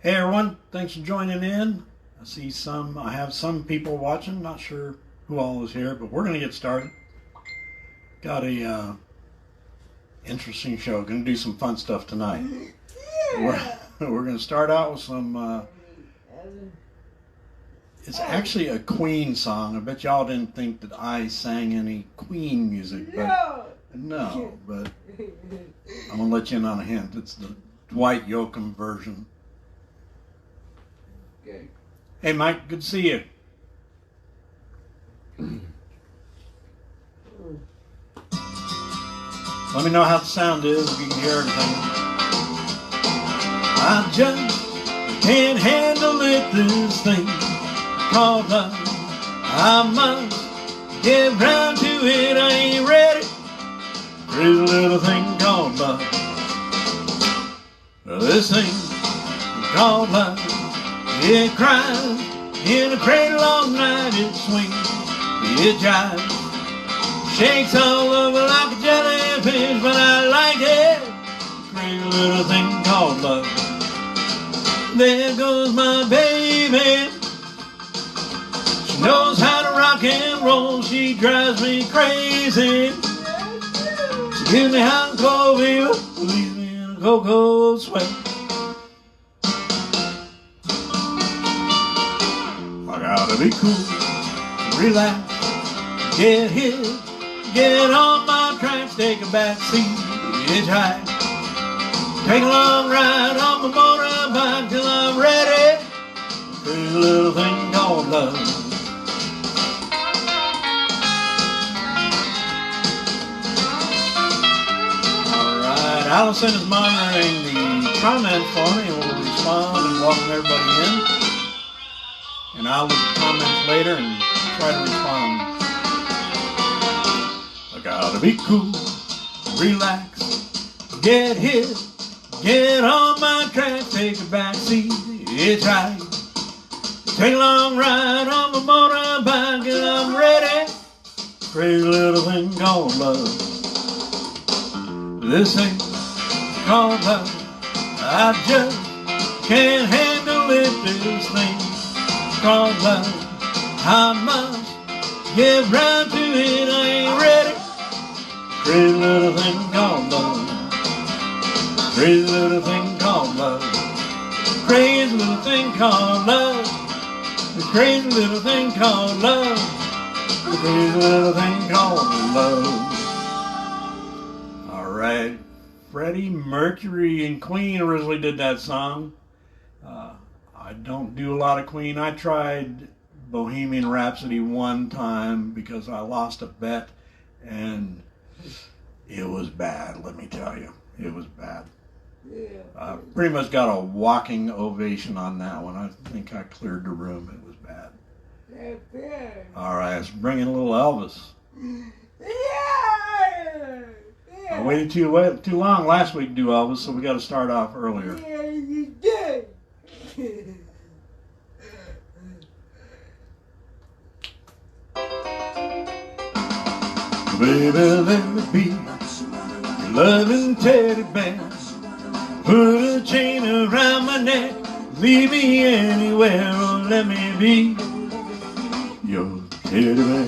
Hey everyone, thanks for joining in. I have some people watching, not sure who all is here, but we're going to get started. Got a interesting show, going to do some fun stuff tonight. We're going to start out with some, it's actually a Queen song. I bet y'all didn't think that I sang any Queen music, but no, but I'm going to let you in on a hint. It's the Dwight Yoakam version. Okay. Hey Mike, good to see you. Let me know how the sound is, if you can hear everything. I just can't handle it, this thing called love. I must get round to it, I ain't ready for this little thing called love. This thing called love, it cries in a cradle all night, it swings, it jives, shakes all over like a jellyfish, but I like it, crazy little thing called love. There goes my baby, she knows how to rock and roll, she drives me crazy, she gives me hot and cold fever, leaves me in a cocoa sweat. Gotta be cool, relax, get hit, get on my tracks, take a back seat, hitchhike, take a long ride on my motorbike till I'm ready, crazy little thing called love. Alright, Allison is monitoring the comments for me and will respond and welcome everybody in. And I'll look at comments later and try to respond. I gotta be cool, relax, get hit, get on my track, take a back seat, it's right. Take a long ride on my motorbike and I'm ready. Crazy little thing called love. This thing called love. I just can't handle it, this thing called love. I must get round to it, I ain't ready. Crazy little thing called love. Crazy little thing called love. Crazy little thing called love. The crazy little thing called love. The crazy little thing called love. Alright, Freddie Mercury and Queen originally did that song. I don't do a lot of Queen. I tried Bohemian Rhapsody one time because I lost a bet and it was bad, let me tell you. It was bad. Yeah. I pretty much got a walking ovation on that one. I think I cleared the room. It was bad. That's it. All right, let's bring in a little Elvis. Yeah. I waited too long last week to do Elvis, so we got to start off earlier. Yeah, you did. Baby, let me be your loving teddy bear. Put a chain around my neck, leave me anywhere, or let me be your teddy bear.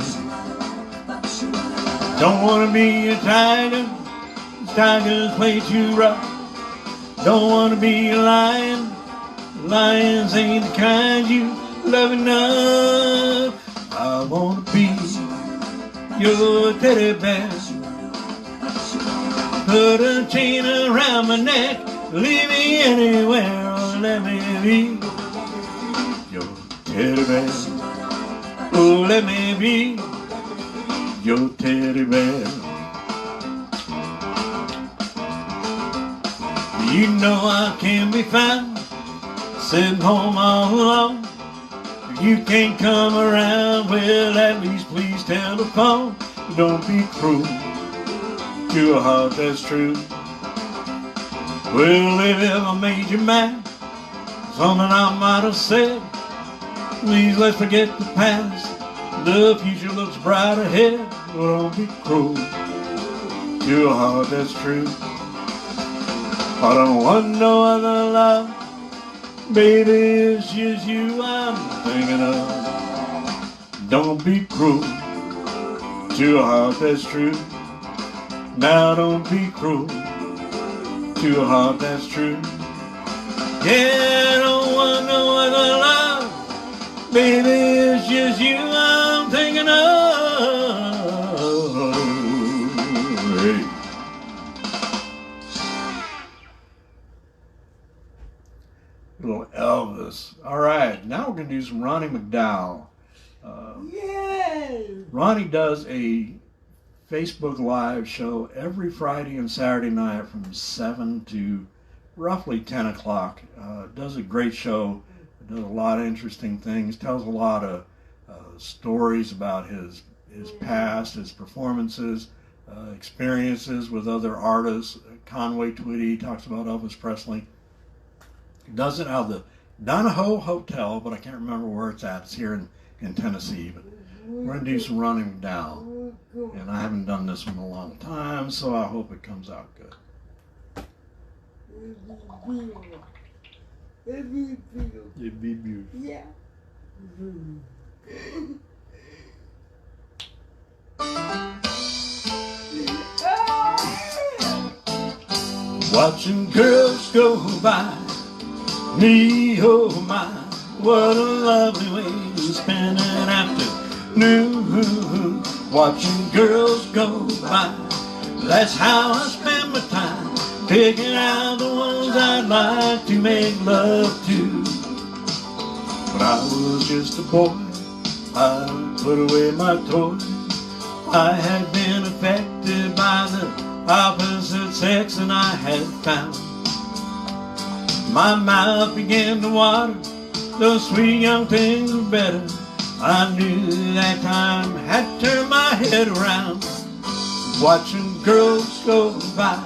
Don't wanna be a tiger, tigers play too rough. Don't wanna be a lion, lions ain't the kind you love enough. I wanna be your teddy bear. Put a chain around my neck, leave me anywhere, or let me be your teddy bear. Oh, let me be your teddy bear. You know I can be found sitting home all alone. If you can't come around, well, at least please telephone. Don't be cruel to a heart that's true. Well, if ever made you mad, something I might have said, please let's forget the past. The future looks bright ahead. Well, don't be cruel to a heart that's true. I don't want no other love Baby, it's just you I'm thinking of. Don't be cruel to a heart that's true. Now don't be cruel to a heart that's true. Yeah, I don't want no other love. Baby, it's just you I'm thinking of. Hey. Little Elvis. All right, now we're going to do some Ronnie McDowell. Yeah. Ronnie does a Facebook Live show every Friday and Saturday night from 7 to roughly 10 o'clock. Does a great show, does a lot of interesting things, tells a lot of stories about his past, his performances, experiences with other artists. Conway Twitty talks about Elvis Presley. He does it out of the Donahoe Hotel, but I can't remember where it's at. It's here in Tennessee. But we're going to do some Ronnie McDowell. And I haven't done this one in a long time, so I hope it comes out good. It'd be beautiful. It'd be beautiful. Yeah. Watching girls go by me, oh my, what a lovely way to spend an afternoon. Watching girls go by, that's how I spend my time, picking out the ones I'd like to make love to. When I was just a boy, I put away my toys. I had been affected by the opposite sex, and I had found my mouth began to water. Those sweet young things were better. I knew that time had turned my head around, watching girls go by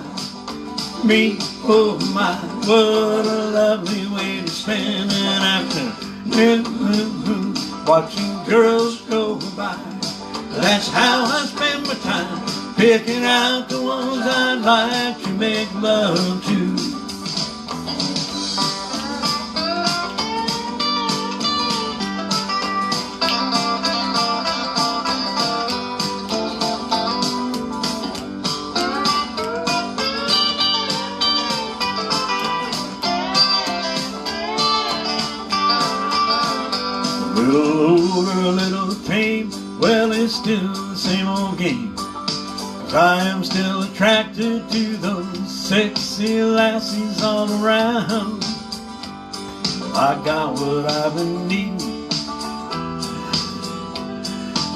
me, oh my, what a lovely way to spend an afternoon. Watching girls go by, that's how I spend my time, picking out the ones I'd like to make love to. Little older, little tame, well, it's still the same old game. 'Cause I am still attracted to those sexy lassies all around. I got what I've been needing,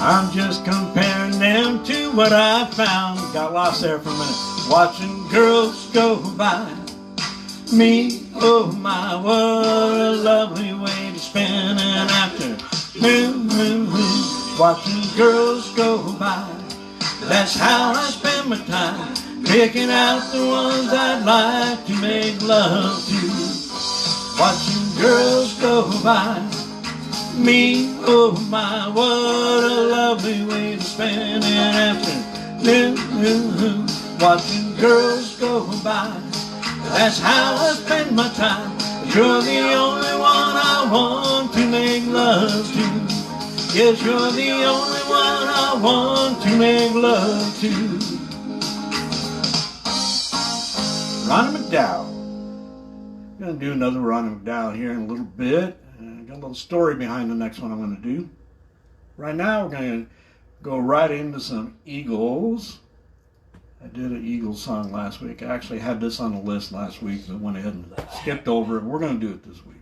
I'm just comparing them to what I found. Got lost there for a minute. Watching girls go by me, oh my, what a lovely way to spend an afternoon. Watching girls go by, that's how I spend my time, picking out the ones I'd like to make love to. Watching girls go by me, oh my, what a lovely way to spend an afternoon. Watching girls go by, that's how I spend my time. You're the only one I want to make love to. Yes, you're the only one I want to make love to. Ronnie McDowell. I'm going to do another Ronnie McDowell here in a little bit. Got a little story behind the next one I'm going to do. Right now we're going to go right into some Eagles. I did an Eagles song last week. I actually had this on the list last week, but went ahead and skipped over it. We're going to do it this week.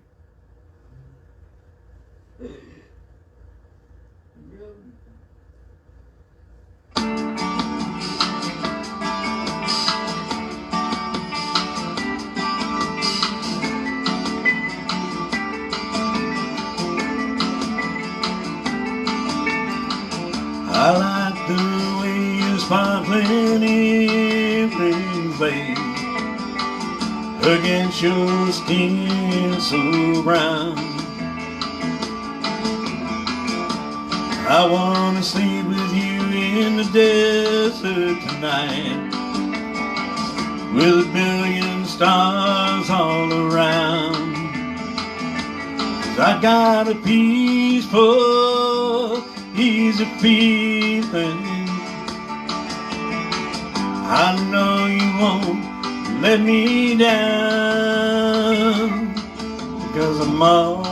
I like the way you sparkling evening blade against your skin so brown. I wanna sleep with you in the desert tonight, with a billion stars all around. I got a peaceful, easy feeling. I know you won't let me down, because I'm already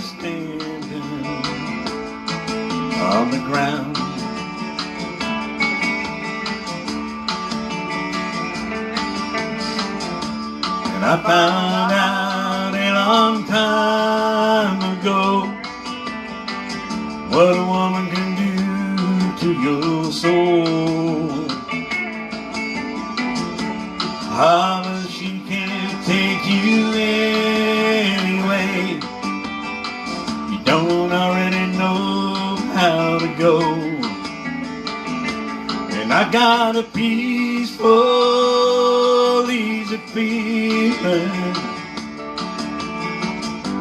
standing on the ground. And I found out a long time ago what a woman can do to your soul. How she can't take you anyway. You don't already know how to go. And I got a peaceful, easy feeling.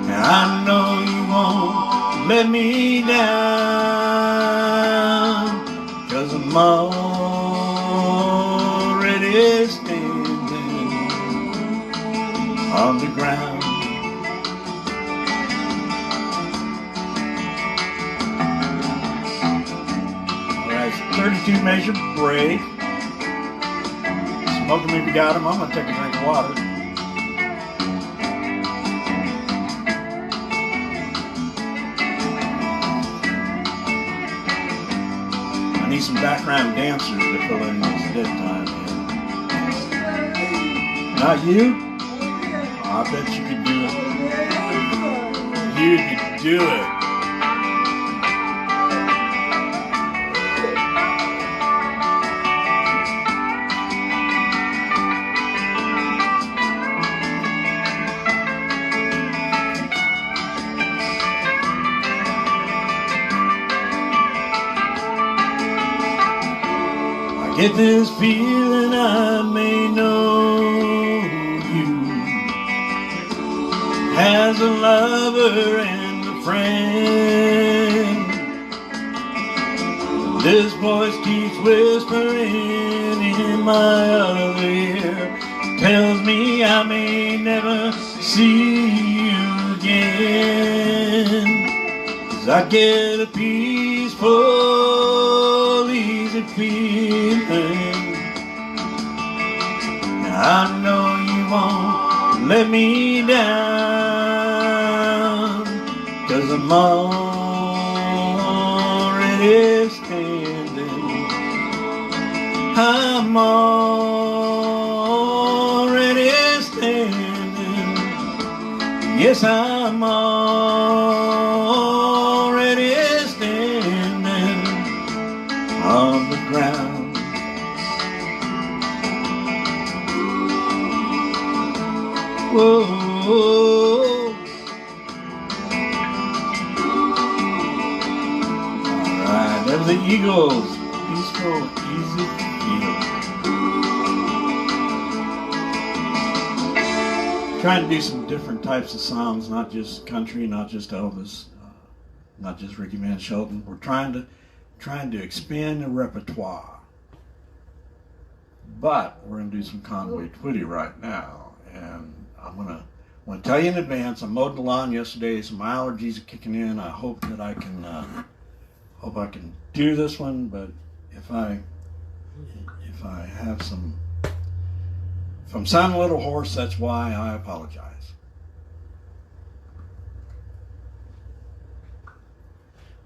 And I know you won't let me down, 'cause I'm already standing on the ground. Alright, 32 measure break. Smoke them if you got them. I'm gonna take a drink of water. I need some background dancers to fill in this dead time here. Not you? Oh, I bet you could do it. You could do it. Get this feeling I may know you as a lover and a friend. This voice keeps whispering in my other ear, tells me I may never see you again. 'Cause I get a peaceful, easy feeling. I know you won't let me down, 'cause I'm already standing. I'm already standing. Yes, I'm already standing on the ground. Whoa, alright, there's the Eagles. Peaceful, easy feel. Trying to do some different types of songs, not just country, not just Elvis, not just Ricky Van Shelton. We're trying to expand the repertoire. But we're going to do some Conway Twitty right now. And I'm going to tell you in advance, I mowed the lawn yesterday, some allergies are kicking in. I hope that I can do this one, but if I have some, if I'm sounding a little hoarse, that's why. I apologize.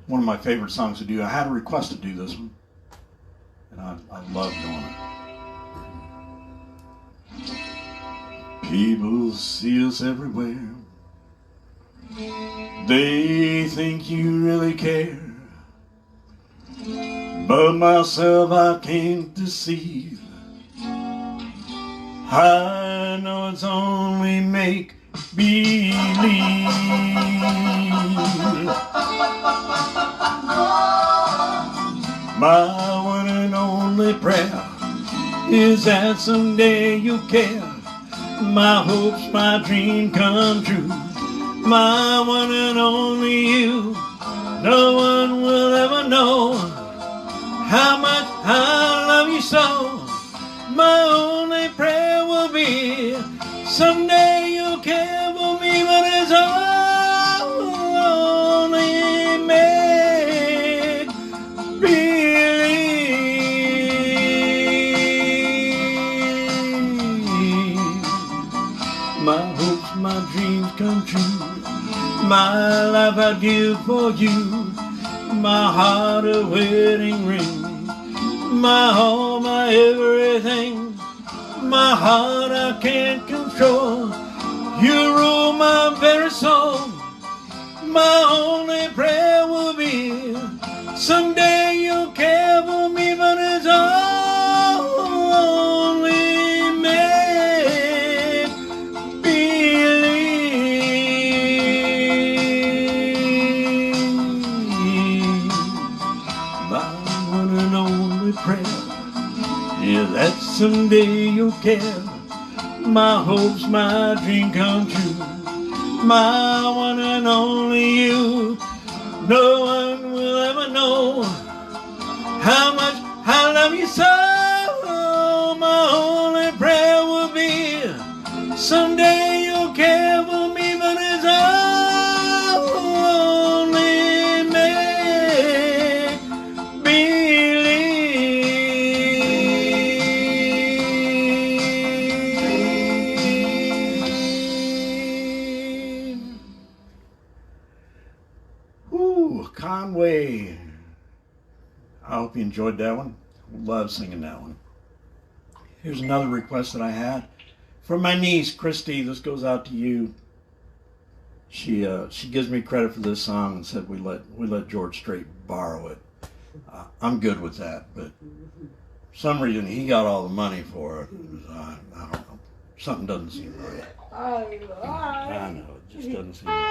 One of my favorite songs to do. I had a request to do this one, and I love doing it. People see us everywhere. They think you really care. But myself I can't deceive. I know it's only make believe. My one and only prayer is that someday you'll care. My hopes, my dream come true. My one and only you. No one will ever know how much I love you so. My only prayer will be someday you'll care for me. my hopes, my dreams come true. My life I'd give for you. My heart a wedding ring. My all, my everything. My heart I can't control. You rule my very soul. My only prayer will be someday you'll care for me, but it's only make believe. My one and only prayer is that someday you'll care. My hopes, my dream come true. My one and only you. No one will ever know how much I love you so. My only prayer will be someday you'll care for me, but it's only make believe. Ooh, Conway. I hope you enjoyed that one. Love singing that one. Here's another request that I had from my niece, Christy. This goes out to you. She gives me credit for this song and said we let George Strait borrow it. I'm good with that, but for some reason he got all the money for it. I don't know. Something doesn't seem right. I know, it just doesn't seem right.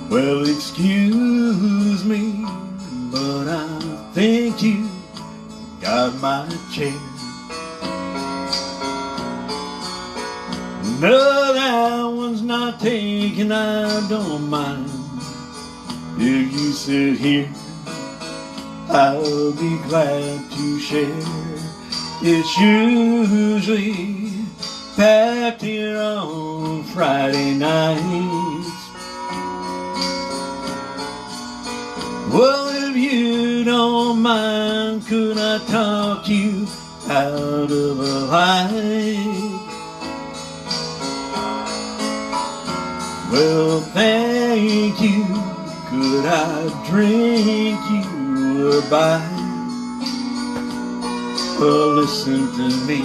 Well, excuse me, but I think you got my chair. No, that one's not taken, I don't mind. If you sit here, I'll be glad to share. It's usually packed here on Friday nights. Well, if you don't mind, could I talk you out of a light? Well, thank you. Could I drink you a bite? Well, listen to me.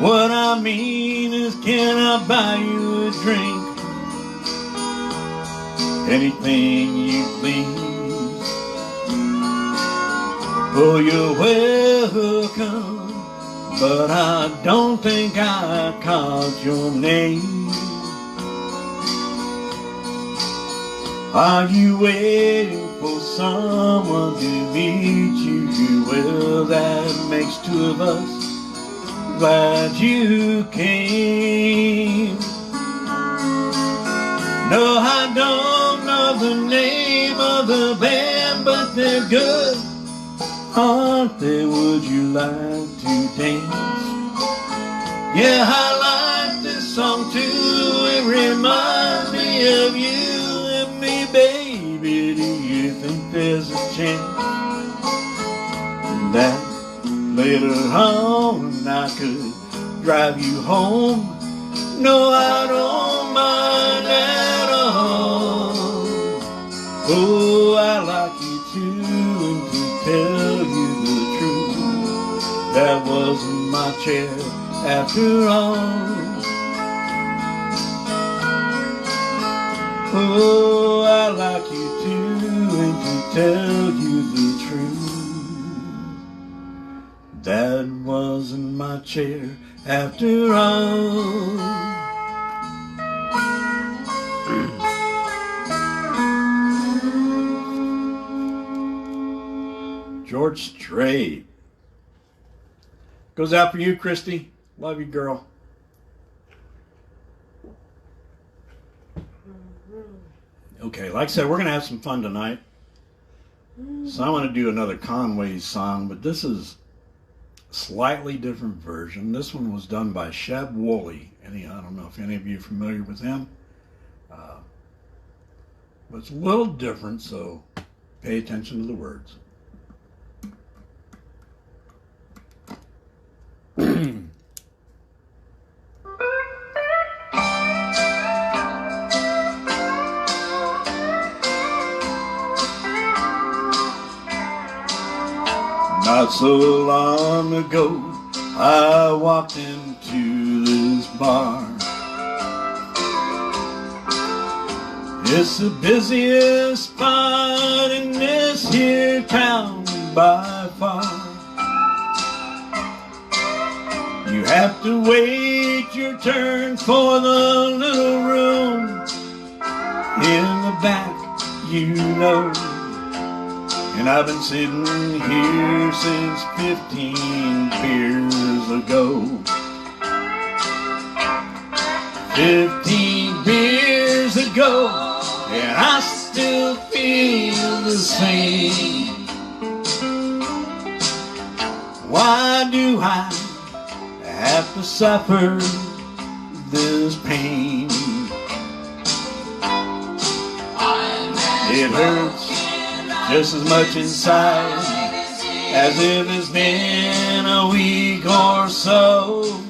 What I mean is, can I buy you a drink? Anything you please. Oh, you're welcome, but I don't think I caught your name. Are you waiting for someone to meet you? Well, that makes two of us. Glad you came. No, I don't know the name of the band, but they're good. Aren't they? Would you like to dance? Yeah, I like this song too. It reminds me of you and me, baby. Do you think there's a chance that later on I could drive you home? No, I don't mind at all. Oh, I like you too, and to tell you the truth, that wasn't my chair after all. Oh, I like you too, and to tell you the truth, that wasn't my chair after all. George Strait. Goes out for you, Christy. Love you, girl. Okay, like I said, we're going to have some fun tonight. So I want to do another Conway song, but this is a slightly different version. This one was done by Sheb Wooley. I don't know if any of you are familiar with him. But it's a little different, so Pay attention to the words. Not so long ago, I walked into this bar. It's the busiest spot in this here town by far. You have to wait your turn for the little room in the back, you know. And I've been sitting here since 15 beers ago. 15 beers ago, and I still feel the same. Why do I have to suffer this pain? It hurts just as much inside as if it's been a week or so.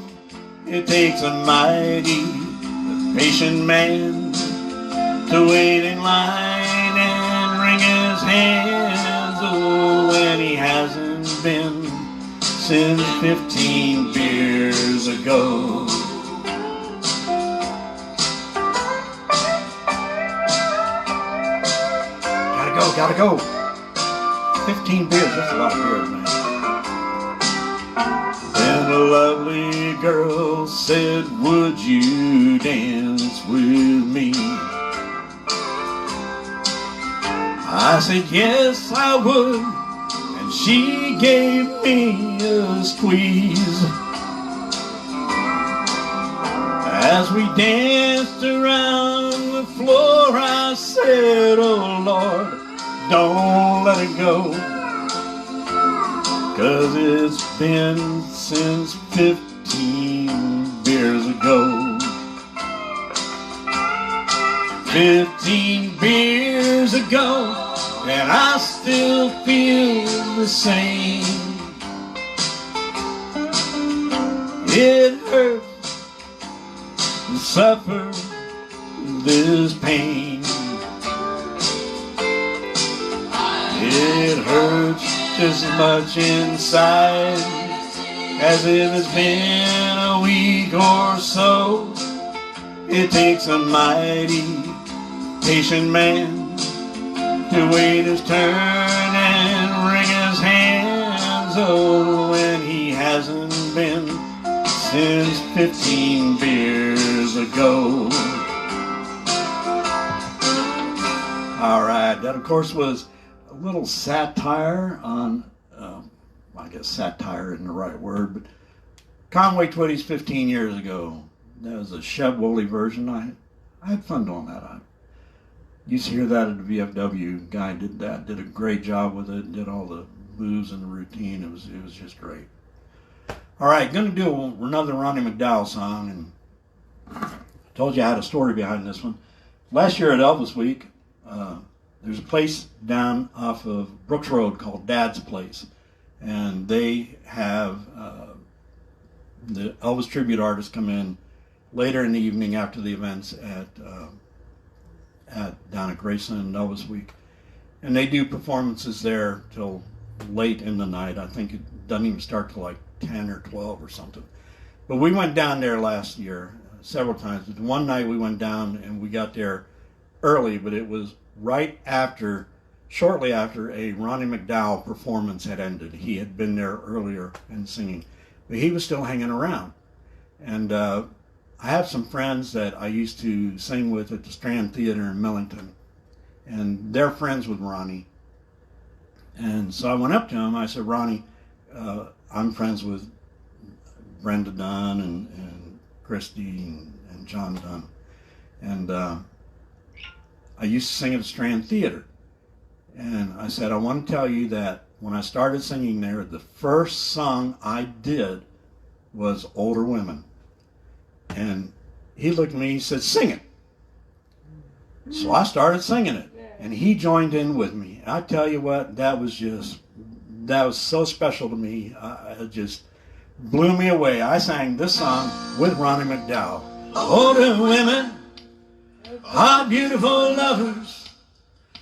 It takes a mighty patient man to wait in line and wring his hands. Oh, when he hasn't been since 15 beers ago. Gotta go. 15 beers, that's a lot of beers, man. Then a lovely girl said, would you dance with me? I said, yes, I would. And she gave me a squeeze. As we danced around the floor, I said, oh Lord, don't let it go, 'cause it's been since 15 beers ago. 15 beers ago, and I still feel the same. It hurts to suffer this pain. It hurts just as much inside as if it's been a week or so. It takes a mighty patient man to wait his turn and wring his hands. Oh, when he hasn't been since 15 beers ago. All right, that of course was a little satire on, I guess satire isn't the right word, but Conway Twitty's 15 years ago. That was a Sheb Wooley version. I had fun doing that. I used to hear that at the VFW. Guy did that, did a great job with it, did all the moves and the routine. It was just great. All right, going to do another Ronnie McDowell song, and I told you I had a story behind this one. Last year at Elvis Week, there's a place down off of Brooks Road called Dad's Place, and they have the Elvis tribute artists come in later in the evening after the events down at Grayson and Elvis Week, and they do performances there till late in the night. I think it doesn't even start till like 10 or 12 or something. But we went down there last year several times. One night we went down and we got there early, but it was shortly after a Ronnie McDowell performance had ended. He had been there earlier and singing, but he was still hanging around. And I have some friends that I used to sing with at the Strand Theater in Millington, and they're friends with Ronnie. And so I went up to him. I said, Ronnie, I'm friends with Brenda Dunn and Christy and John Dunn. And I used to sing at the Strand Theater. And I said, I want to tell you that when I started singing there, the first song I did was Older Women. And he looked at me and he said, sing it. So I started singing it. and he joined in with me. I tell you what, that was so special to me. It just blew me away. I sang this song with Ronnie McDowell. Older women are beautiful lovers,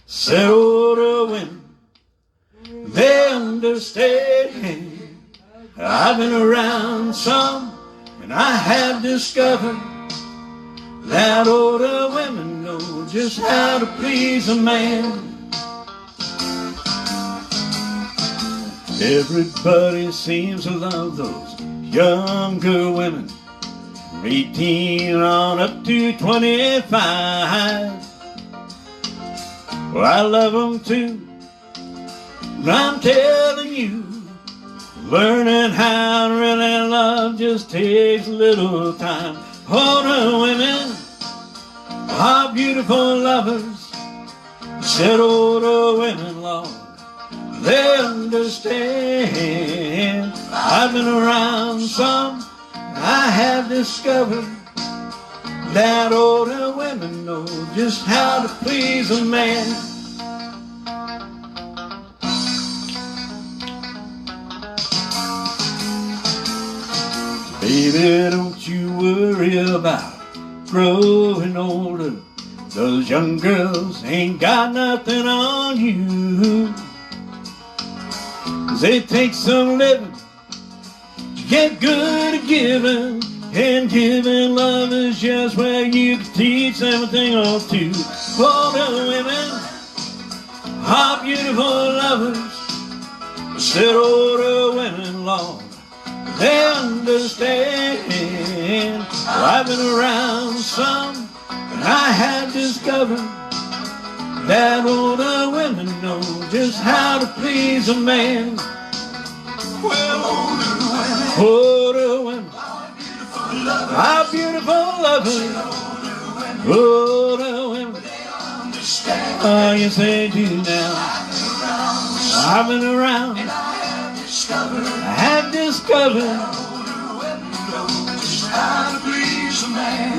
said older women, they understand. I've been around some, and I have discovered that older women know just how to please a man. Everybody seems to love those younger women, from 18 on up to 25. Well, I love them too, but I'm telling you, learning how to really love just takes a little time. Older women are beautiful lovers, said older women long, they understand. I've been around some, I have discovered that older women know just how to please a man. Baby, don't you worry about growing older. Those young girls ain't got nothing on you. 'Cause they take some living to get good at giving, and giving love is just where you can teach them a thing or two. Older women are beautiful lovers, said older women long, they understand. Well, I've been around some, and I have discovered that older women know just how to please a man. Well, older women are beautiful lovers. Older women, oh yes they do now. I've been around, I have discovered how to please a man.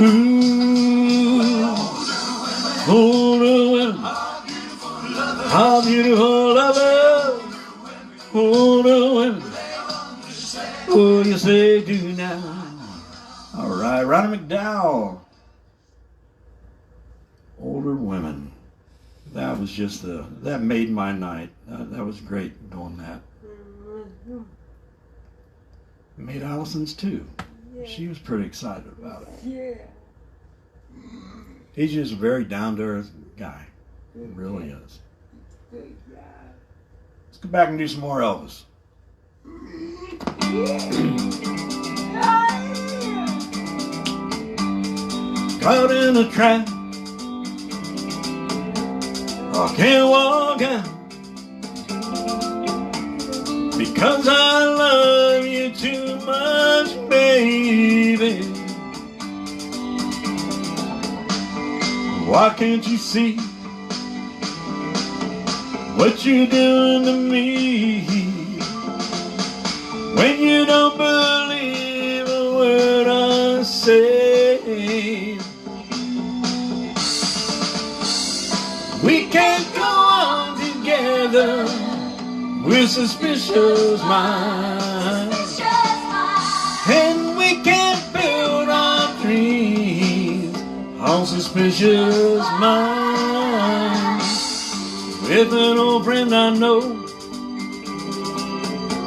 Older women are beautiful lovers. Older women, oh yes they do now. All right, Ronnie McDowell. Older women. That was just that made my night. That was great doing that. It made Allison's too. Yeah. She was pretty excited about it. Yeah. He's just a very down-to-earth guy. He really is. Good job. Let's go back and do some more Elvis. Caught in a trap, I can't walk out, because I love you too much, baby. Why can't you see what you're doing to me? When you don't believe a word I say, we can't go on together with suspicious minds, and we can't build our dreams on suspicious minds. With an old friend I know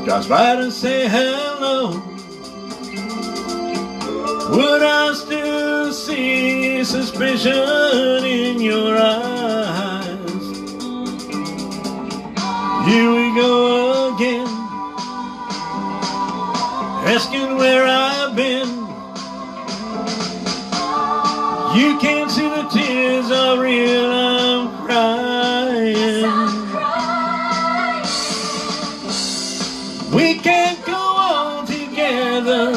drops by to say hello, would I still see suspicion in your eyes? Here we go again, asking where I've been. You can't see the tears are real, I'm crying. We can't go on together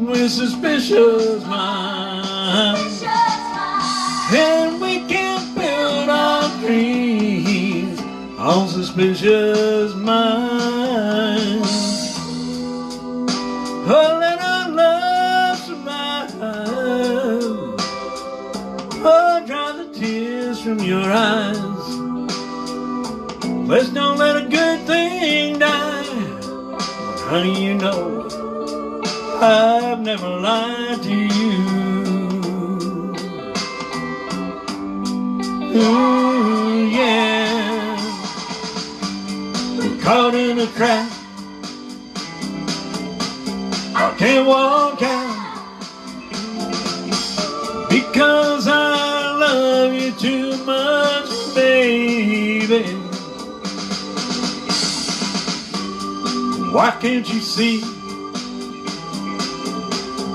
with suspicious minds, and we can't build our dreams on suspicious minds. Oh, let our love survive. Oh, dry the tears from your eyes. Let's don't let a good thing die. But honey, you know I've never lied to you. Ooh, yeah. We're caught in a trap. I can't walk out because I love you too much, baby. Why can't you see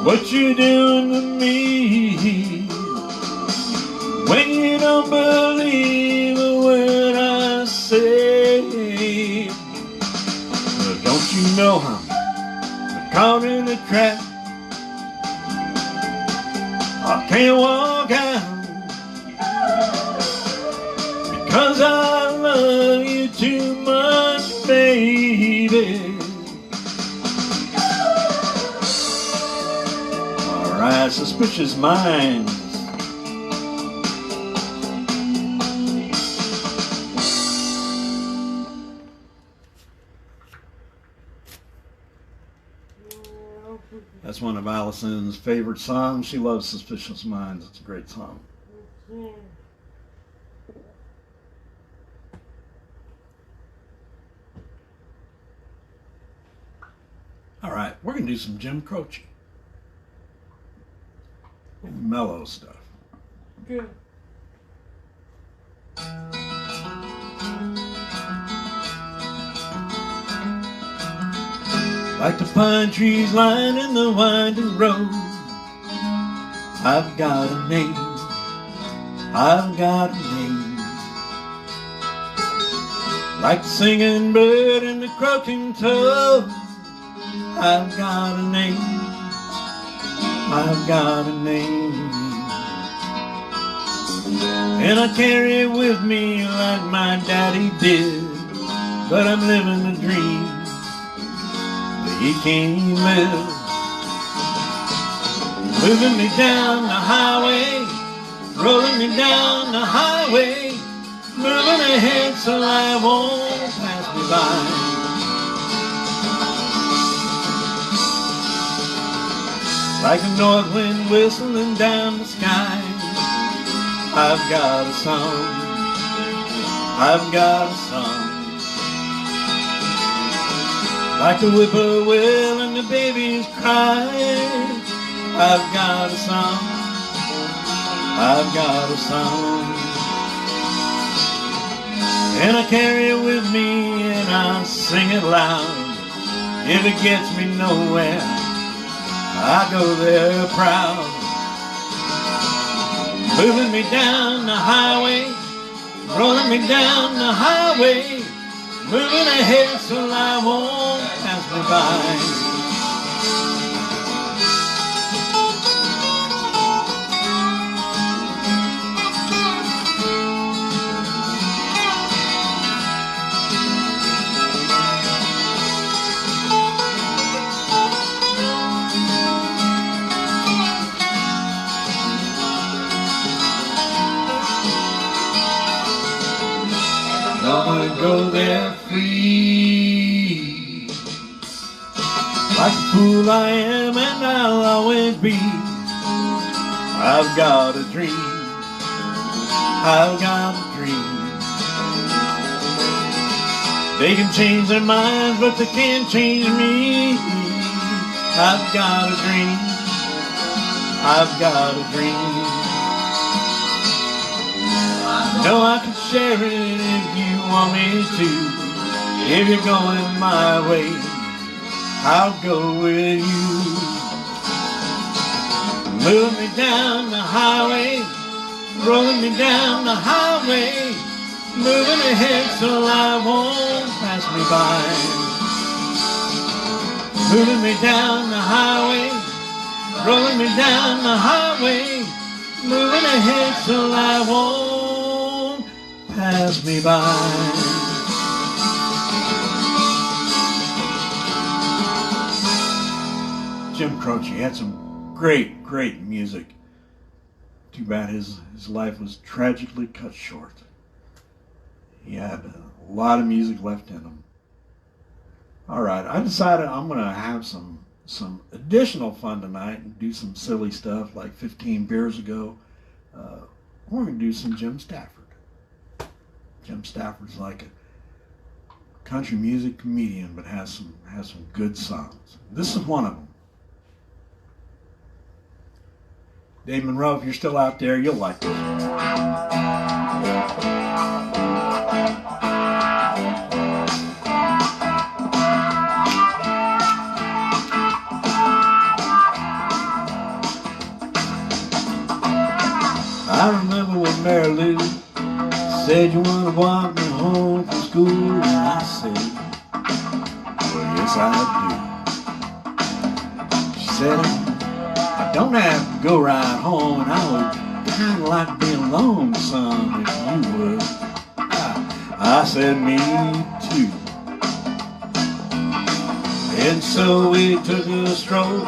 what you're doing to me? When you don't believe a word I say, but don't you know I'm caught in a trap? I can't walk out because I love you too much, baby. Alright, Suspicious Minds. That's one of Allison's favorite songs. She loves Suspicious Minds. It's a great song. All right, we're going to do some Jim Croce. Mellow stuff. Good. Like the pine trees lining the winding road, I've got a name, I've got a name. Like the singing bird and the croaking toad, I've got a name, I've got a name. And I carry it with me like my daddy did, but I'm living the dream he can't live. Moving me down the highway, rolling me down the highway, moving ahead so I won't pass me by. Like a north wind whistling down the sky, I've got a song, I've got a song. Like the whippoorwill and the babies cry, I've got a song, I've got a song. And I carry it with me and I sing it loud. If it gets me nowhere, I go there proud. Moving me down the highway, rolling me down the highway, moving ahead so I won't pass me by. I'm gonna go there free, like the fool I am and I'll always be. I've got a dream, I've got a dream. They can change their minds, but they can't change me. I've got a dream, I've got a dream. Know I can share it if you want me to. If you're going my way, I'll go with you. Move me down the highway, rolling me down the highway, moving ahead so I won't pass me by. Moving me down the highway, rolling me down the highway, moving ahead so I won't pass me by. Jim Croce had some great music. Too bad his life was tragically cut short. He had a A lot of music left in them. All right, I decided I'm going to have some additional fun tonight and do some silly stuff like 15 beers ago. We're going to do some Jim Stafford. Jim Stafford's like a country music comedian, but has some good songs. This is one of them. Dave Monroe, if you're still out there, you'll like this one. I remember when Mary Lou said you want to walk me home from school, and I said, well, yes I do. She said, I don't have to go right home, and I would kind of like being alone some if you would. I said, me too. And so we took a stroll,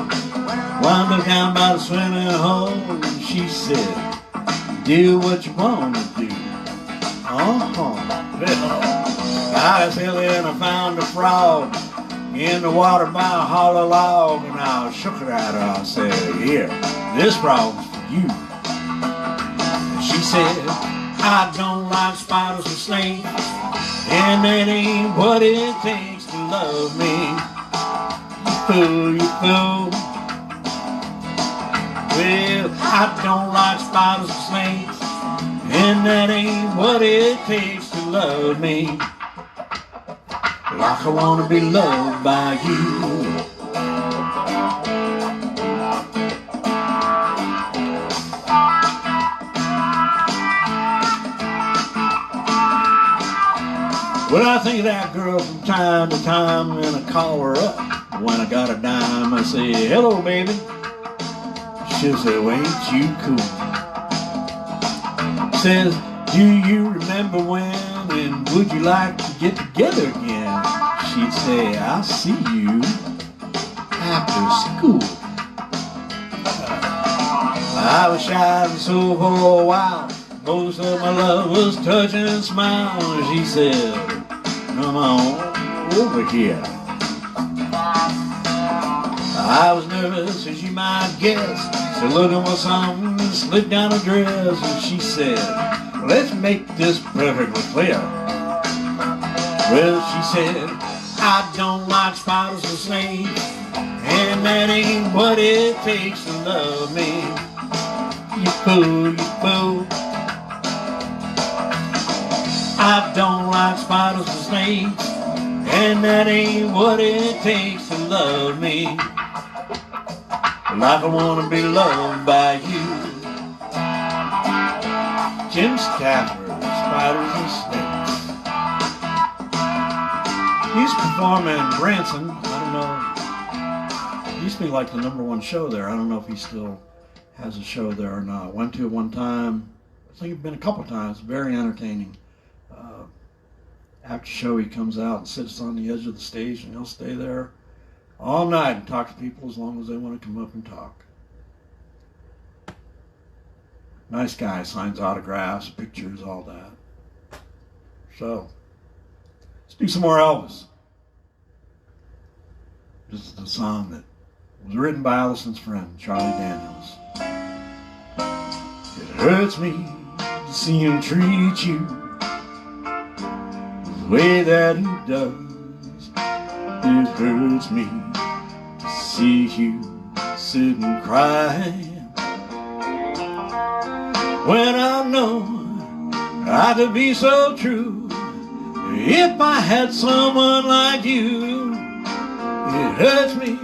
wound up down by the swimming hole, and she said, do what you want to do. I was silly and I found a frog in the water by a hollow log, and I shook it at her. I said, here, this frog's for you. And she said, I don't like spiders and snakes, and that ain't what it takes to love me. You fool. Well, I don't like spiders and snakes, and that ain't what it takes to love me. Like I want to be loved by you. Well, I think of that girl from time to time, and I call her up when I got a dime. I say, hello, baby. She'll say, well, ain't you cool? Says, do you remember when, and would you like to get together again? She'd say, I'll see you after school. I was shy and so for a while. Most of my love was touch and smile. She said, come on over here. I was nervous, as you might guess. So looking for something to slip down her dress, and she said, let's make this perfectly clear. Well, she said, I don't like spiders and snakes, and that ain't what it takes to love me. You fool, you fool. I don't like spiders and snakes, and that ain't what it takes to love me. Like I want to be loved by you. Jim Stafford, Spiders and Snakes. He's performing in Branson. I don't know. It used to be like the #1 show there. I don't know if he still has a show there or not. Went to it one time. I think it's been a couple times. Very entertaining. After show, he comes out and sits on the edge of the stage, and he'll stay there all night and talk to people as long as they want to come up and talk. Nice guy, signs autographs, pictures, all that. So, let's do some more Elvis. This is the song that was written by Allison's friend, Charlie Daniels. It hurts me to see him treat you the way that he does. It hurts me to see you sit and cry, when I know I could be so true if I had someone like you. It hurts me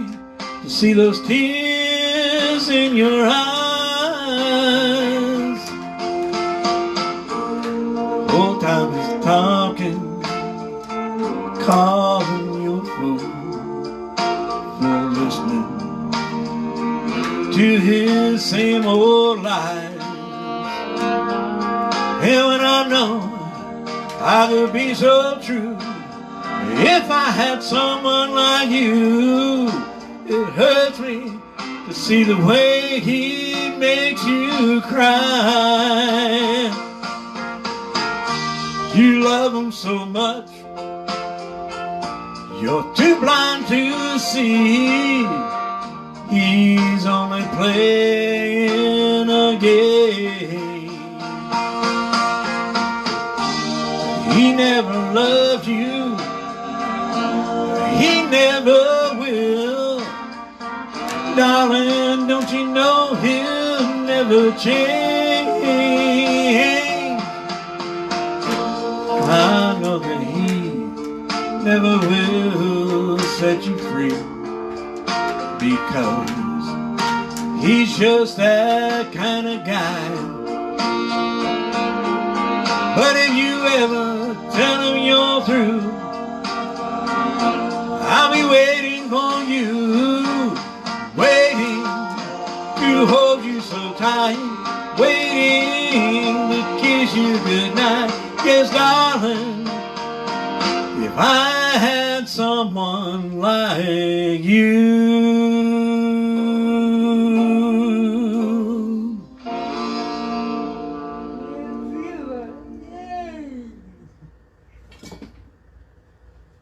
to see those tears in your eyes. Old time is talking, calling you a fool for listening to his same old lies. And when I know I could be so true if I had someone like you, it hurts me to see the way he makes you cry. You love him so much, you're too blind to see. He's only playing a game. He never loved you, he never will. Darling, don't you know he'll never change? I know that he never will set you free, because he's just that kind of guy. But if you ever tell him you're through, I'll be waiting for you, waiting to hold you so tight, waiting to kiss you goodnight. Yes, darling, if I had someone like you.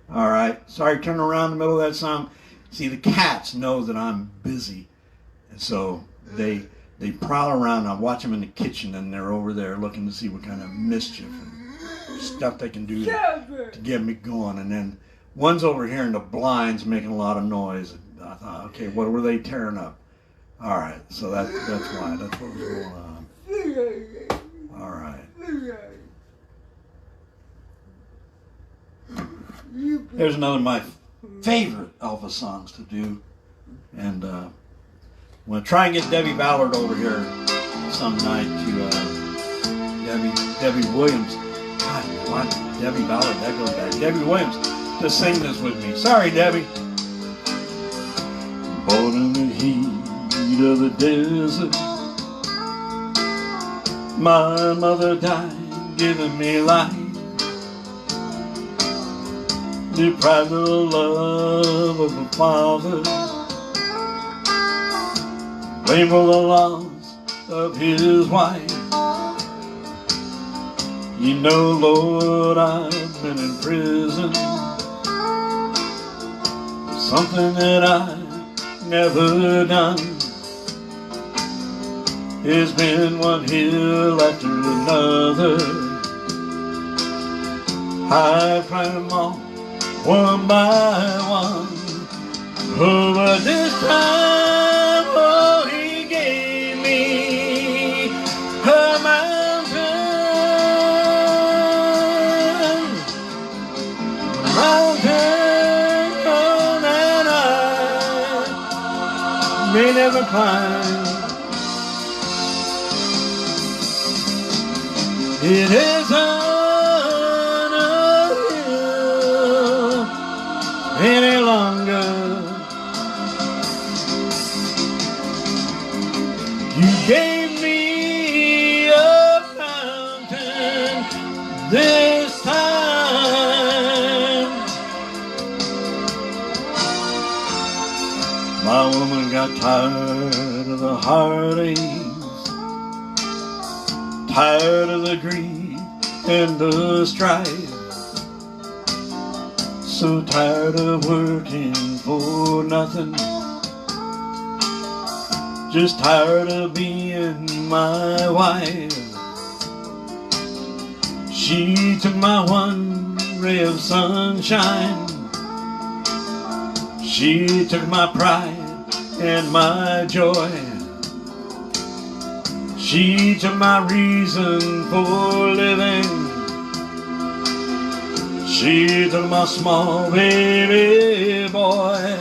All right, sorry, turn around in the middle of that song. See, the cats know that I'm busy, and so they prowl around. I watch them in the kitchen, and they're over there looking to see what kind of mischief and stuff they can do to get me going. And then one's over here in the blinds making a lot of noise. I thought, okay, what were they tearing up? All right, so that's why. That's what was going on. All right. Here's another of my favorite Elvis songs to do, and I'm going to try and get Debbie Ballard over here some night to Debbie Williams. God, why Debbie Ballard? That goes back. Debbie Williams to sing this with me. Sorry, Debbie. Born in the heat of the desert, my mother died, giving me life. Deprived of the love of a father, blamed for the loss of his wife. You know, Lord, I've been in prison, something that I've never done. It's been one hill after another. I've tried them all, one by one. Oh, but this time, oh, he gave me a mountain, oh, that I may never climb. It isn't a hill any longer. You gave me a fountain this time. My woman got tired of the heartache, tired of the grief and the strife, so tired of working for nothing, just tired of being my wife. She took my one ray of sunshine, she took my pride and my joy, she took my reason for living, she took my small baby boy.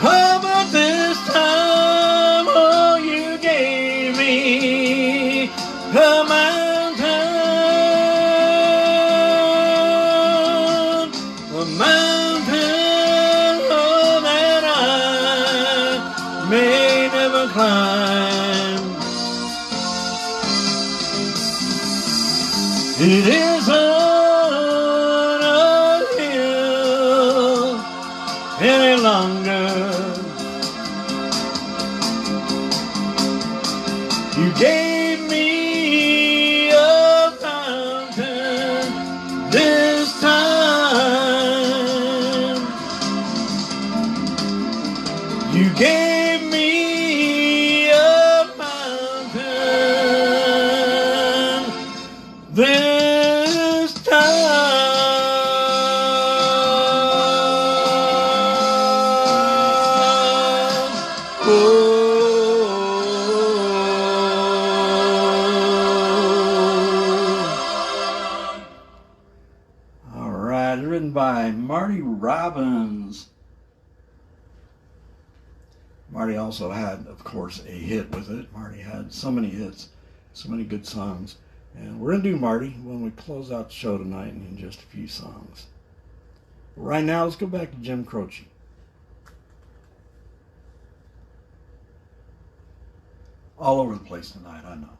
How about this time, oh, you gave me a mountain, oh, that I may never climb. It isn't a hill any longer. You gave me a fountain this time you gave me a mountain. This time, oh. All right, written by Marty Robbins. Marty also had, of course, a hit with it. Marty had so many hits, so many good songs. And we're going to do Marty when we close out the show tonight in just a few songs. Right now, let's go back to Jim Croce. All over the place tonight, I know.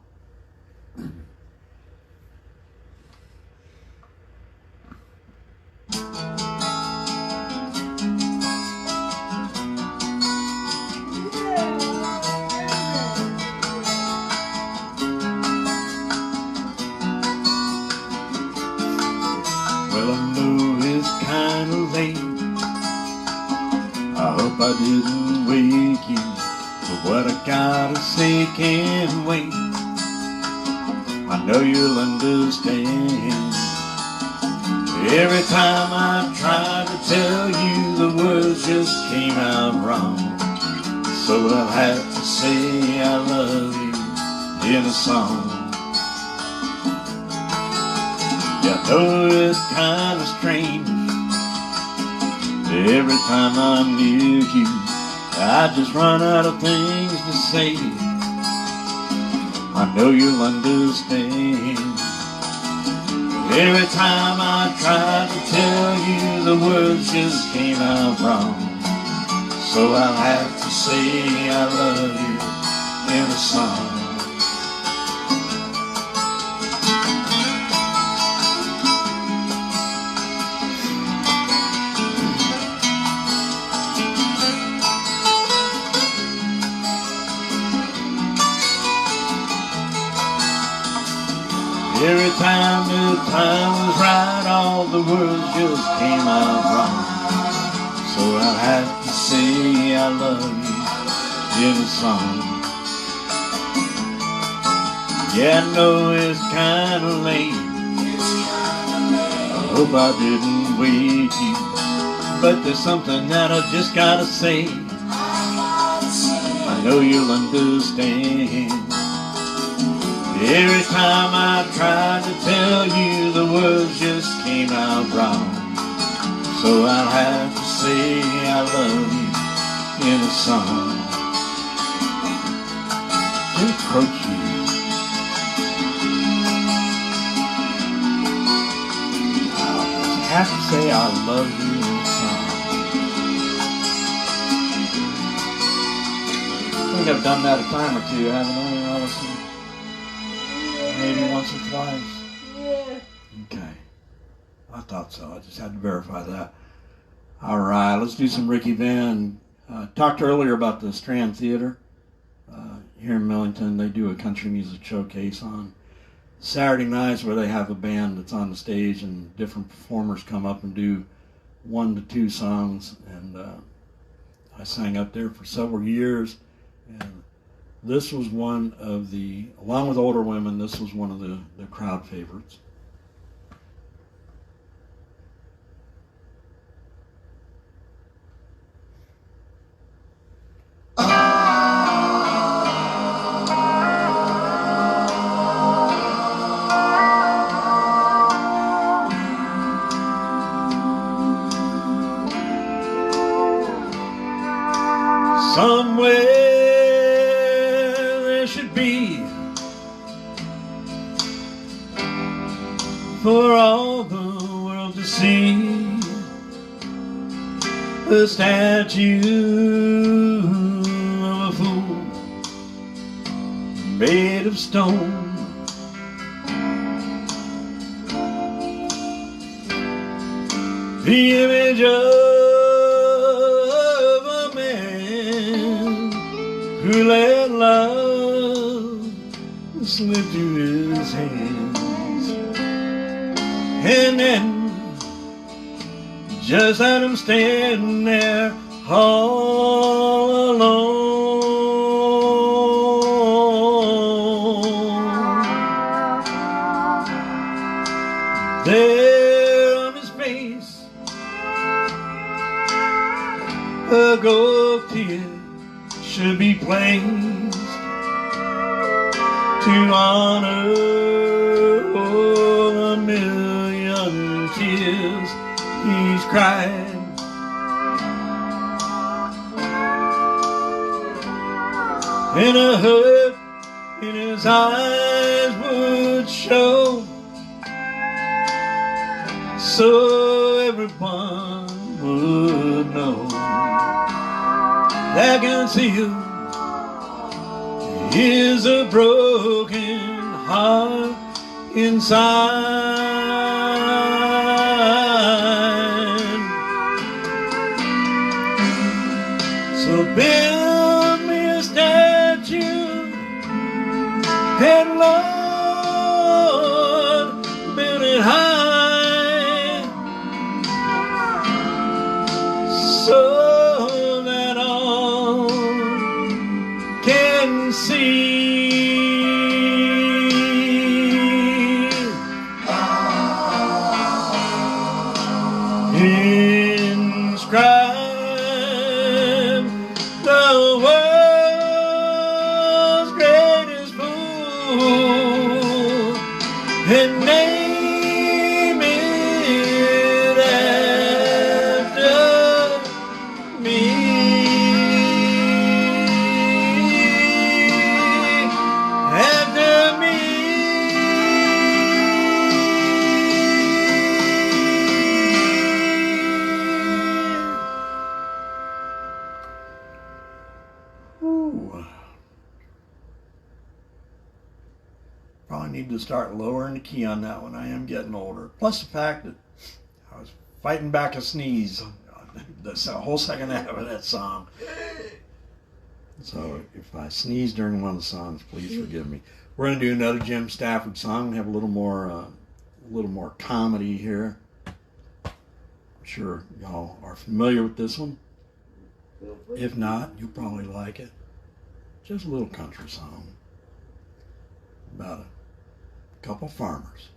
Well, I know it's kind of late. I hope I didn't wake you, but what I gotta say can't wait. I know you'll understand. Every time I try to tell you, the words just came out wrong. So I'll have to say I love you in a song. Yeah, I know it's kind of strange. Every time I'm near you, I just run out of things to say. I know you'll understand. Every time I try to tell you, the words just came out wrong. So I'll have to say I love you in a song. Every time the time was right, all the words just came out wrong. So I'll have to say I love you in a song. Yeah, I know it's kind of late. I hope I didn't wake you, but there's something that I just gotta say. I know you'll understand. Every time I try to tell you, the words just came out wrong. So I'll have to say I love you in a song. Jim Croce. I have to say I love you in a song. I think I've done that a time or two, haven't I, Allison? Maybe once or twice. Yeah. Okay. I thought so. I just had to verify that. All right, let's do some Ricky Van. Talked earlier about the Strand Theater here in Millington. They do a country music showcase on Saturday nights where they have a band that's on the stage and different performers come up and do 1 to 2 songs. And I sang up there for several years. And this was one of the, along with Older Women, this was one of the crowd favorites. Somewhere there should be for all the world to see the statue of a fool made of stone. The image of a man who let love slip through his hands, and then Just let him stand there all alone. There on his face, a gold tear should be placed to honor a million tears he's cried. And a hurt in his eyes would show, so everyone would know that concealed is a broken heart inside. So build me a statue, and Lord, build it high, so that all can see. Inscribe the world's greatest fool and name it after me. After me. Probably need to start lowering the key on that one. I am getting older. Plus the fact that I was fighting back a sneeze the whole second half of that song. So if I sneeze during one of the songs, please forgive me. We're going to do another Jim Stafford song. Have a little more comedy here. I'm sure y'all are familiar with this one. If not, you'll probably like it. Just a little country song about a couple farmers.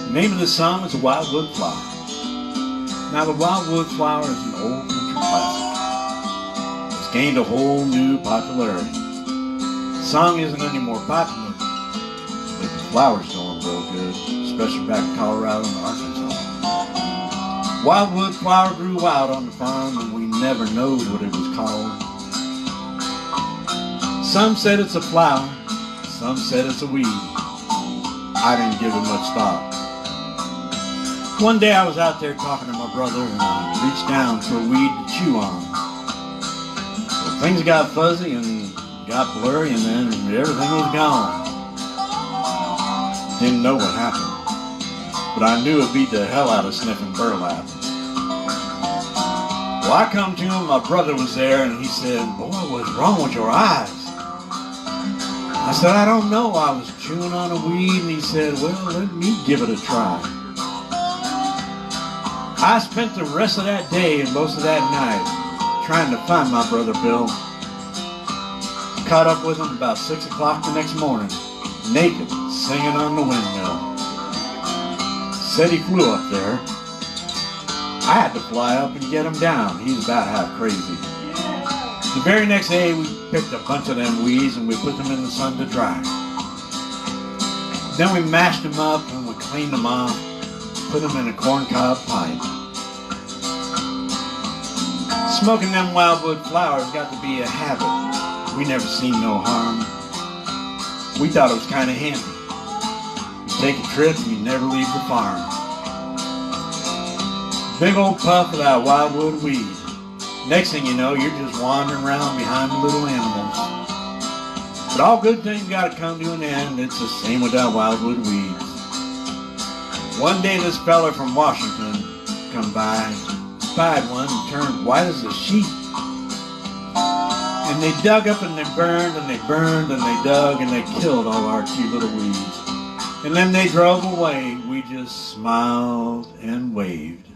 The name of the song is The Wildwood Flower. Now, The Wildwood Flower is an old country classic. It's gained a whole new popularity. The song isn't any more popular, but the flowers don't grow good, especially back in Colorado and Arkansas. Wildwood flower grew wild on the farm, and we never knowed what it was called. Some said it's a flower, some said it's a weed. I didn't give it much thought. One day I was out there talking to my brother, and I reached down for a weed to chew on. But things got fuzzy and got blurry, and then everything was gone. Didn't know what happened, but I knew it beat the hell out of sniffing burlap. Well, I come to him, my brother was there, and he said, "Boy, what's wrong with your eyes?" I said, "I don't know, I was chewing on a weed," and he said, "Well, let me give it a try." I spent the rest of that day and most of that night trying to find my brother Bill. Caught up with him about 6 o'clock the next morning, naked, singing on the windmill. Said he flew up there. I had to fly up and get him down. He was about half crazy. The very next day we picked a bunch of them weeds and we put them in the sun to dry. Then we mashed them up and we cleaned them off, put them in a corncob pipe. Smoking them wildwood flowers got to be a habit. We never seen no harm. We thought it was kind of handy. You take a trip and you never leave the farm. Big old puff of that wildwood weed. Next thing you know, you're just wandering around behind the little animals. But all good things got to come to an end. It's the same with that wildwood weed. One day this fella from Washington come by, spied one and turned white as a sheet. And And they dug up and they burned and they burned and they dug and they killed all our cute little weeds. And then they drove away. We just smiled and waved,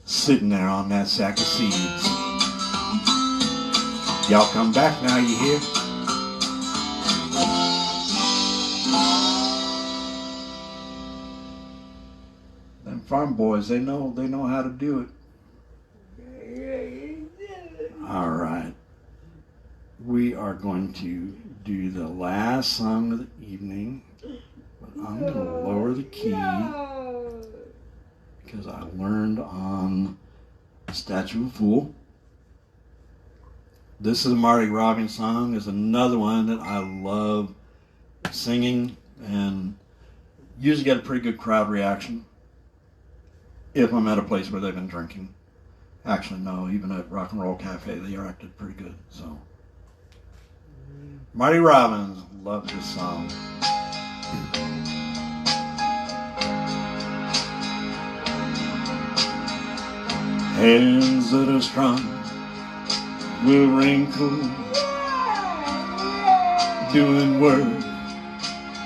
sitting there on that sack of seeds. Y'all come back now, you hear? Them farm boys, they know how to do it. All right. We are going to do the last song of the evening. But I'm going to lower the key because I learned on Statue of a Fool. This is a Marty Robbins song. It's another one that I love singing and usually get a pretty good crowd reaction if I'm at a place where they've been drinking. Actually, no, even at Rock and Roll Cafe, they acted pretty good. So, Marty Robbins, love this song. Hands that are strong will wrinkle, doing work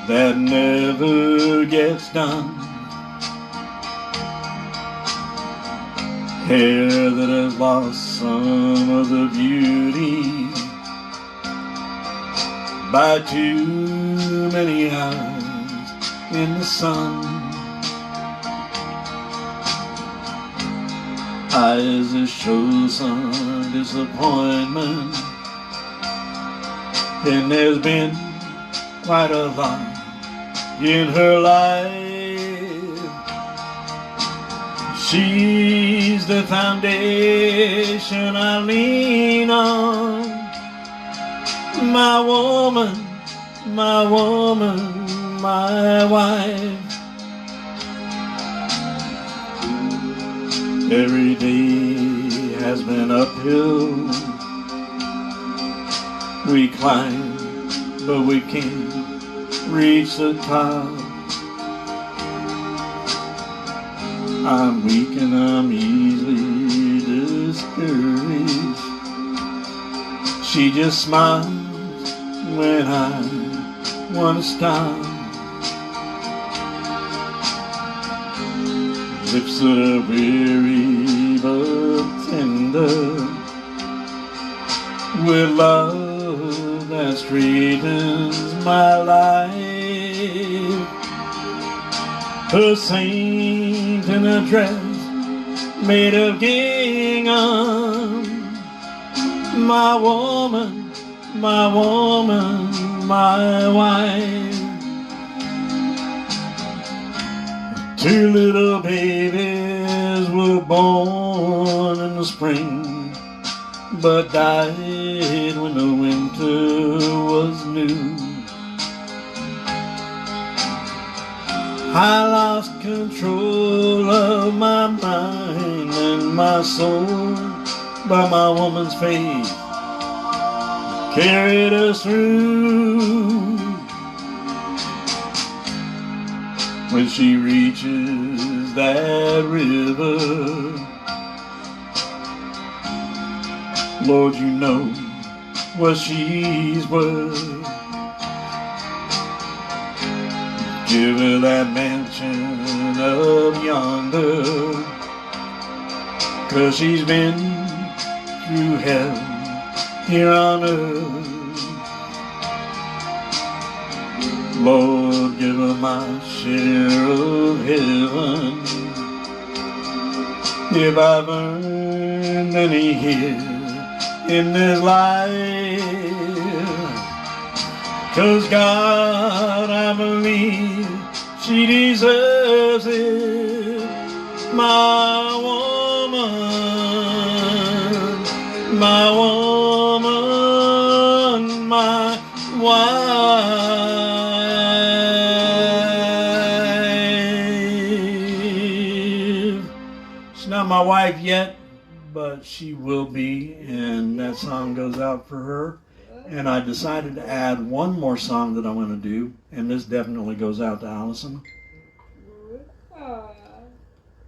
that never gets done. Hair that has lost some of the beauty by too many hours in the sun. Eyes that show some disappointment, and there's been quite a lot in her life. She's the foundation I lean on, my woman, my woman, my wife. Every day has been uphill. We climb, but we can't reach the top. I'm weak and I'm easily discouraged. She just smiles when I want to stop. Lips that are weary but tender, with love that straightens my life. A saint in a dress made of gingham, my woman, my woman, my wife. Two little babies were born in the spring, but died when the winter was new. I lost control of my mind and my soul, but my woman's faith carried us through. When she reaches that river, Lord, you know what she's worth. Give her that mansion up yonder, 'cause she's been through hell here on earth. Lord, give her my share of heaven, if I've earned any here in this life. 'Cause God, I believe she deserves it, my woman, my woman, my wife. She's not my wife yet, but she will be, and that song goes out for her. And I decided to add one more song that I want to do, and this definitely goes out to Allison.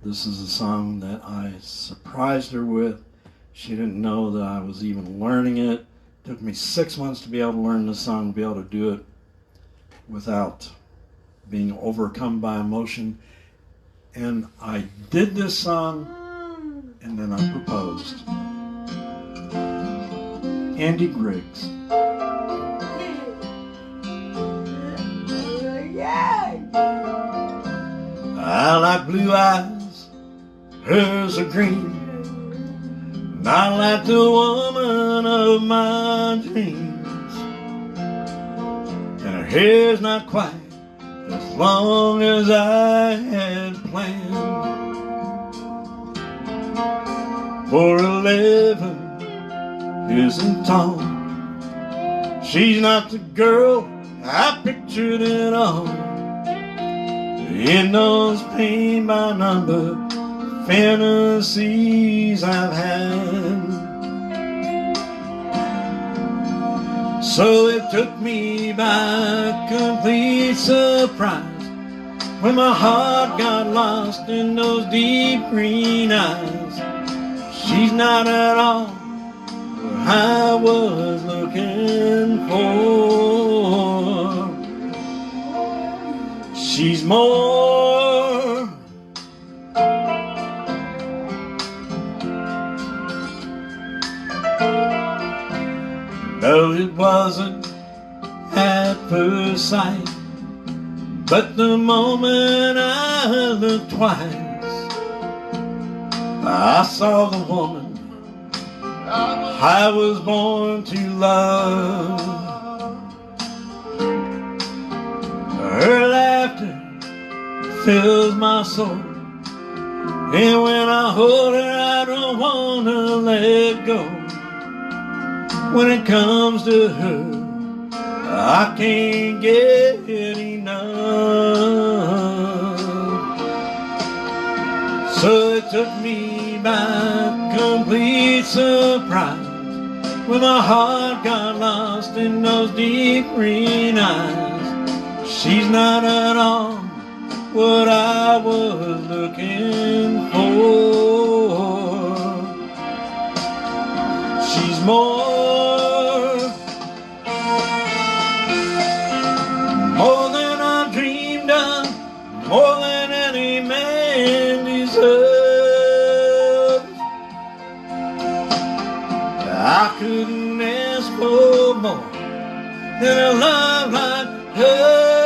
This is a song that I surprised her with. She didn't know that I was even learning it. It took me 6 months to be able to learn this song, to be able to do it without being overcome by emotion. And I did this song, and then I proposed. Andy Griggs. I like blue eyes, hers are green. I like the woman of my dreams. And her hair's not quite as long as I had planned. For 11 isn't tall. She's not the girl I pictured at all. In those paint by number fantasies I've had. So it took me by complete surprise when my heart got lost in those deep green eyes. She's not at all what I was looking for. She's more. No, it wasn't at first sight, but the moment I looked twice, I saw the woman I was born to love. Her laughter fills my soul, and when I hold her I don't want to let go. When it comes to her, I can't get enough. So it took me by complete surprise when my heart got lost in those deep green eyes. She's not at all what I was looking for. She's more than I dreamed of, more than any man deserves. I couldn't ask for more than a love like hers.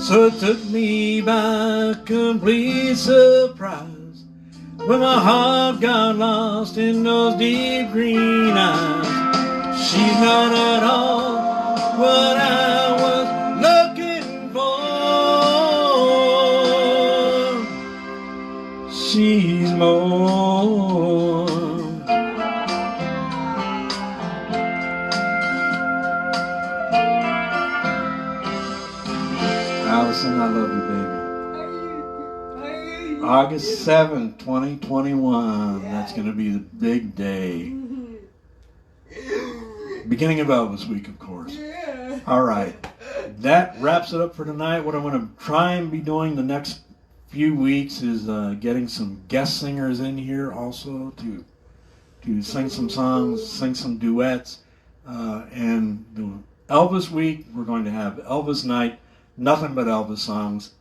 So it took me by complete surprise when my heart got lost in those deep green eyes. She's not at all what I was looking for. She's more. Allison, I love you, baby. August 7th, 2021. That's going to be the big day. Beginning of Elvis Week, of course. All right. That wraps it up for tonight. What I'm going to try and be doing the next few weeks is getting some guest singers in here also to sing some songs, sing some duets. And the Elvis Week, we're going to have Elvis Night, nothing but Elvis songs.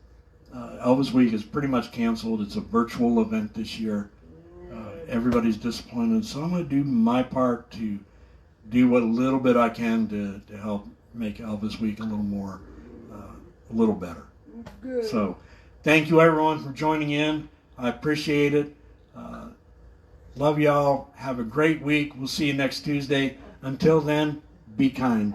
Elvis Week is pretty much canceled. It's a virtual event this year. Everybody's disappointed, so I'm going to do my part to do what little bit I can to help make Elvis Week a little better. Good. So, thank you everyone for joining in. I appreciate it. Love y'all. Have a great week. We'll see you next Tuesday. Until then, be kind.